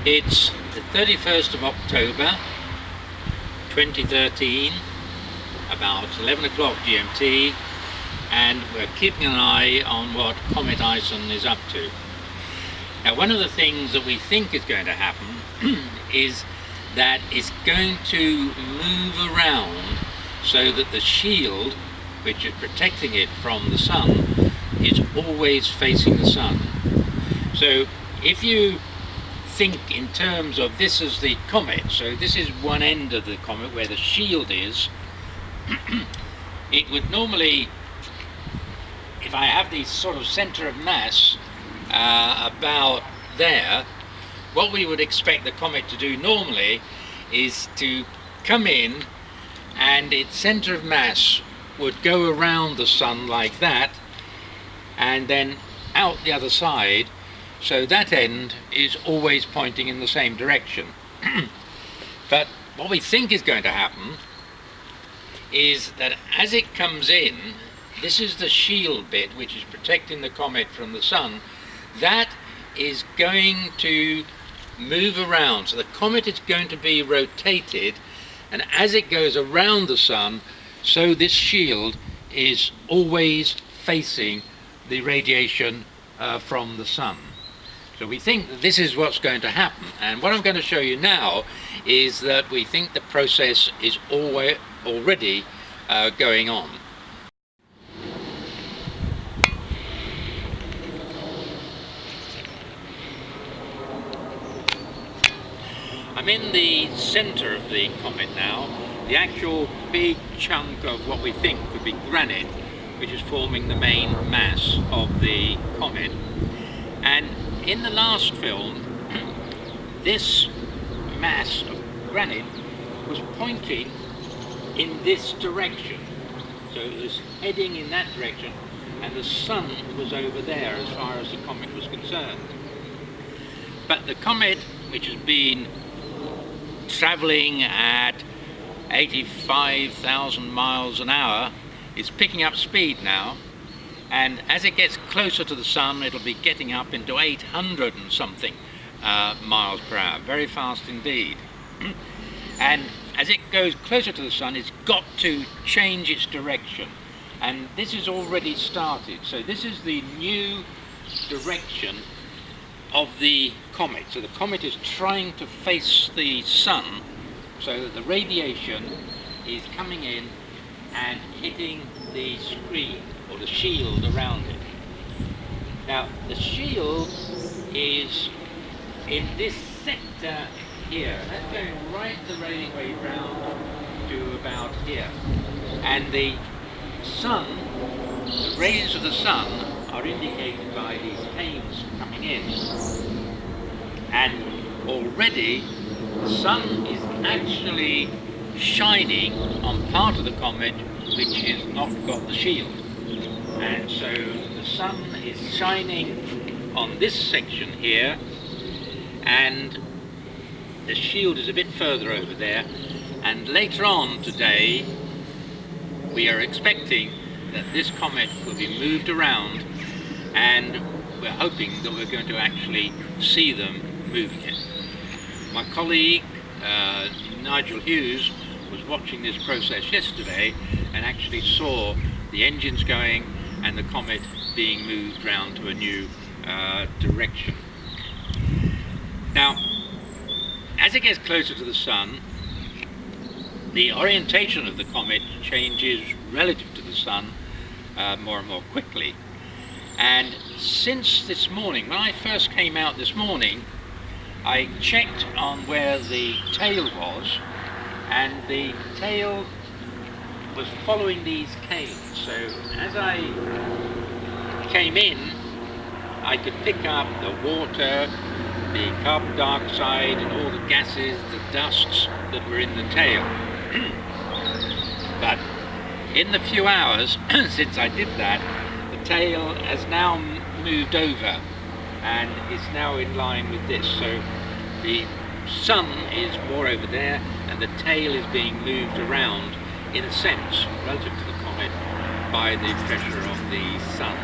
It's the 31st of October 2013, about 11 o'clock GMT, and we're keeping an eye on what Comet Ison is up to. Now, one of the things that we think is going to happen is that it's going to move around so that the shield, which is protecting it from the sun, is always facing the sun. So if you think in terms of this as the comet, so this is one end of the comet where the shield is, it would normally, if I have the sort of center of mass about there, what we would expect the comet to do normally is to come in, and its center of mass would go around the sun like that and then out the other side, so that end is always pointing in the same direction. But what we think is going to happen is that as it comes in, this is the shield bit which is protecting the comet from the sun, that is going to move around. So the comet is going to be rotated, and as it goes around the sun, so this shield is always facing the radiation from the sun. So we think that this is what's going to happen, and what I'm going to show you now is that we think the process is already going on. I'm in the center of the comet now, the actual big chunk of what we think could be granite, which is forming the main mass of the comet. And in the last film, this mass of granite was pointing in this direction. So it was heading in that direction, and the sun was over there as far as the comet was concerned. But the comet, which has been traveling at 85,000 miles an hour, is picking up speed now, and as it gets closer to the sun, it'll be getting up into 800 and something miles per hour, very fast indeed. And as it goes closer to the sun, it's got to change its direction, and this is already started. So this is the new direction of the comet. So the comet is trying to face the sun so that the radiation is coming in and hitting the screen or the shield around it. Now the shield is in this sector here. That's going right the way round to about here. And the sun, the rays of the sun are indicated by these panes coming in. And already the sun is actually shining on part of the comet which has not got the shield. And so the sun is shining on this section here, and the shield is a bit further over there, and later on today we are expecting that this comet will be moved around, and we're hoping that we're going to actually see them moving it. My colleague Nigel Hughes was watching this process yesterday and actually saw the engines going and the comet being moved round to a new direction. Now, as it gets closer to the sun, the orientation of the comet changes relative to the sun more and more quickly. And since this morning, when I first came out this morning, I checked on where the tail was, and the tail was following these canes. So as I came in, I could pick up the water, the carbon dioxide and all the gases, the dusts that were in the tail. But in the few hours since I did that, the tail has now moved over and is now in line with this. So the sun is more over there and the tail is being moved around in a sense, relative to the comet, by the pressure of the sun.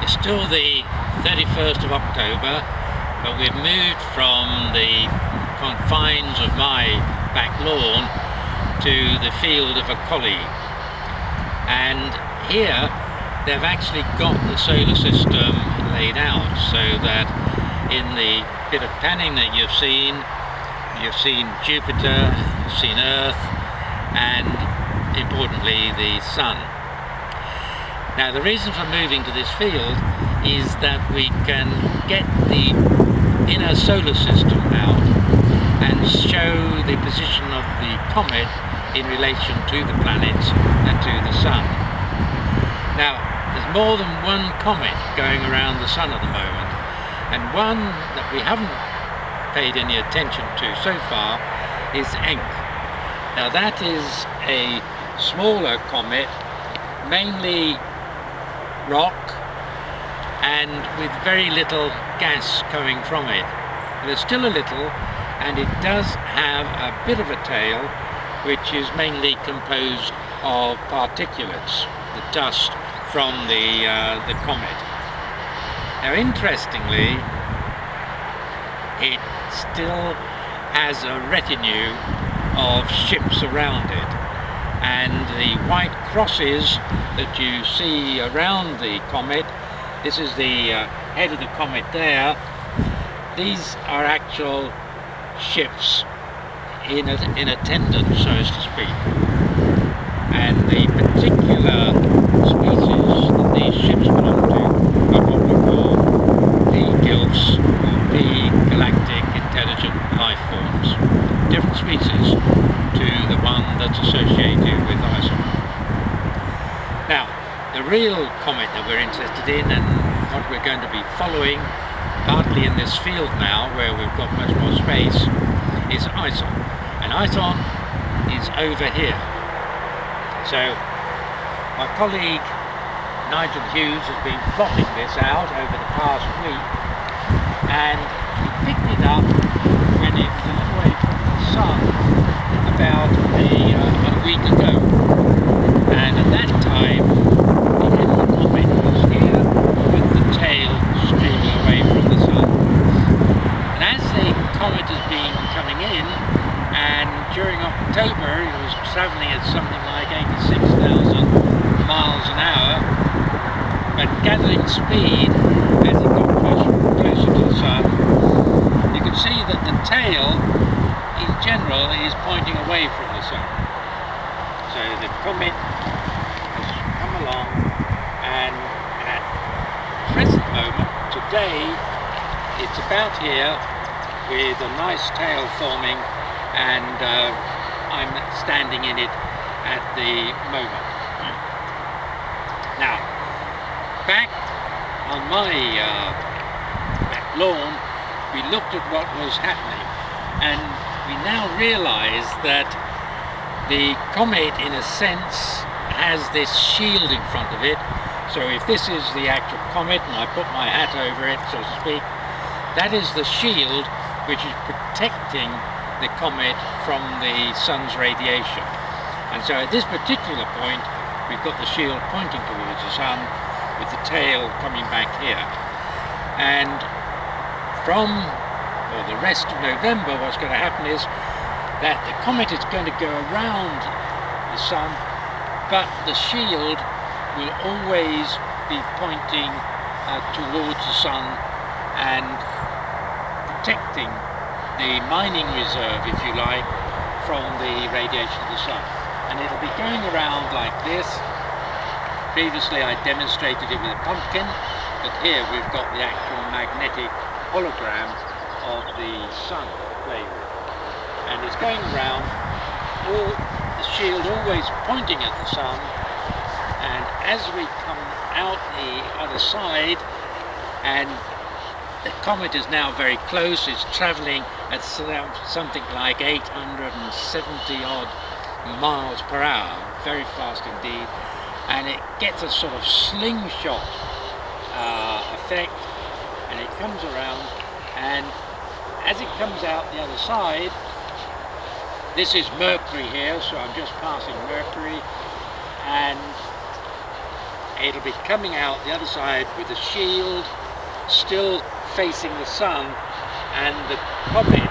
It's still the 31st of October, but we've moved from the confines of my back lawn to the field of a colleague, and here they've actually got the solar system laid out so that in the bit of panning that you've seen Jupiter, you've seen Earth, and importantly the Sun. Now the reason for moving to this field is that we can get the inner solar system out and show the position of the comet in relation to the planets and to the Sun. Now there's more than one comet going around the Sun at the moment, and one that we haven't paid any attention to so far is Encke. Now that is a smaller comet, mainly rock and with very little gas coming from it. There's still a little, and it does have a bit of a tail which is mainly composed of particulates, the dust from the comet. Now interestingly, it still has a retinue of ships around it, and the white crosses that you see around the comet, this is the head of the comet there, these are actual ships in attendance, so as to speak. And the particular species that these ships belong to are what we call the GILFs, or the Galactic Intelligent Life Forms, different species to the one that's associated with Ison. Now, the real comet that we're interested in and what we're going to be following, partly in this field now where we've got much more space, is Ison. And Ison is over here. So my colleague Nigel Hughes has been plotting this out over the past week, and he picked it up when it was a little way from the Sun about a week ago. And at that time the end of the comet was here with the tail streaming away from the Sun. And as the comet has been coming in, and during October it was travelling at something like 86,000 miles an hour, but gathering speed as it got closer to the Sun, you can see that the tail in general is pointing away from the Sun. So the comet has come along, and at the present moment, today, it's about here with a nice tail forming, and I'm standing in it at the moment. Now, back on my back lawn, we looked at what was happening, and we now realize that the comet, in a sense, has this shield in front of it. So if this is the actual comet, and I put my hat over it, so to speak, that is the shield which is protecting the comet from the Sun's radiation. And so at this particular point, we've got the shield pointing towards the Sun with the tail coming back here. And from the rest of November, what's going to happen is that the comet is going to go around the Sun, but the shield will always be pointing towards the Sun and protecting the mining reserve, if you like, from the radiation of the Sun. And it'll be going around like this. Previously I demonstrated it with a pumpkin, but here we've got the actual magnetic hologram of the Sun to play with. And it's going around, all the shield always pointing at the Sun, and as we come out the other side and the comet is now very close. It's traveling at something like 870 odd miles per hour, very fast indeed, and it gets a sort of slingshot effect, and it comes around, and as it comes out the other side, this is Mercury here, so I'm just passing Mercury, and it'll be coming out the other side with the shield still facing the sun, and the comet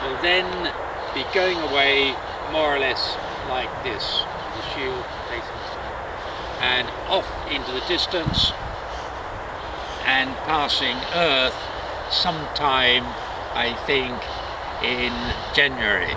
will then be going away more or less like this, the shield facing the sun, and off into the distance and passing Earth sometime, I think, in January.